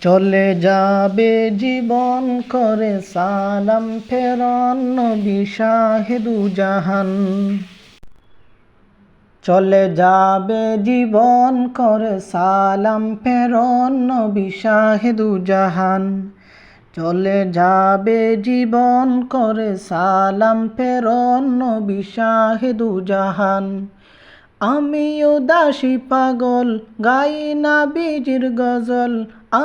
চলে যাবে জীবন করে সালাম ফেরন নবী শাহেদু জাহান। চলে যাবে জীবন করে সালাম ফেরন নবী শাহেদু জাহান। চলে যাবে জীবন করে সালাম ফেরন নবী শাহেদু জাহান। আমি উদাসী পাগল গাই নবীজির গজল,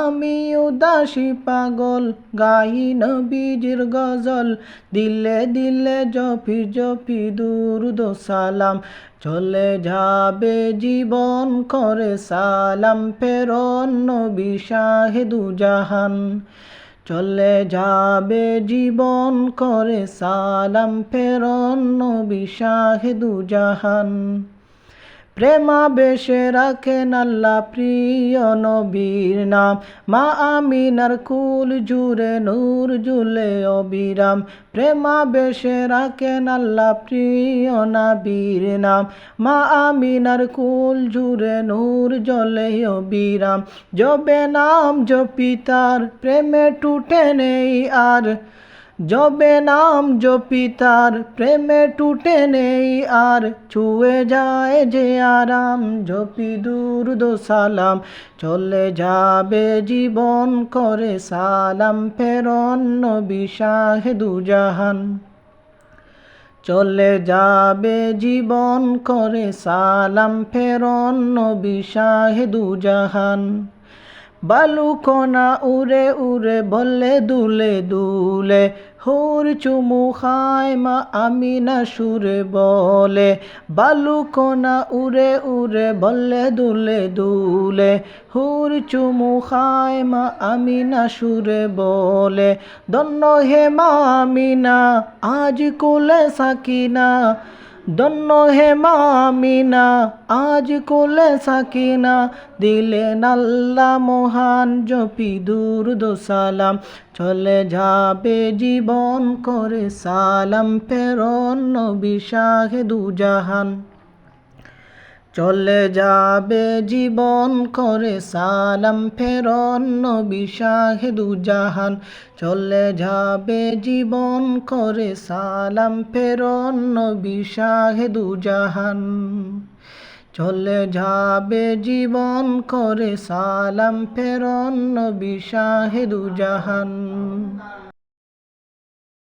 আমি উদাসী পাগল গাই নবীজির গজল। দিলে দিলে জপি জপি দুরুদ সালাম। চলে যাবে জীবন করে সালাম ফেরন নবী শাহেদু জাহান। চলে যাবে জীবন করে সালাম ফেরন নবী শাহেদু জাহান। প্রেমাবেশে রাখেন আল্লাহ প্রিয় নবীর নাম, মা আমিনার কুল জুড়ে নূর জুলে অবিরাম। প্রেমাবেশে রাখেন আল্লাহ প্রিয় নবীর নাম, মা আমিনার কুল জুড়ে নূর জলে অবিরাম। জবে নাম জপি তার প্রেমে টুটে নেই আর, জবে নাম জপি তার প্রেমে টুটে নেই আর। ছুঁয়ে যায় যে আরাম জপি দুরুদ সালাম। চলে যাবে জীবন করে সালাম ফেরন নবী শাহেদু জাহান। চলে যাবে জীবন করে সালাম ফেরন নবী শাহেদু জাহান। বালুকণা উড়ে উড়ে বলে দুলে দুলে, হুর চুমু খায় মা আমিনা সুরে বলে। বালুকণা উড়ে উড়ে বলে দুলে দুলে, হুর চুমু খায় মা আমিনা সুরে বলে। ধন্য হে মা আমিনা আজ কোলে সাকিনা, ধন্য হে মা আমিনা আজ কোলে সাকিনা। দিলেন আল্লাহ মহান জপি দুরুদ সালাম। চলে যাবে জীবন করে সালাম ফেরন নবী শাহেদু জাহান। চলে যাবে জীবন করে সালাম ফেরন নবী শাহেদু জাহান। চলে যাবে জীবন করে সালাম ফেরন নবী শাহেদু জাহান। চলে যাবে জীবন করে সালাম ফেরন নবী শাহেদু জাহান।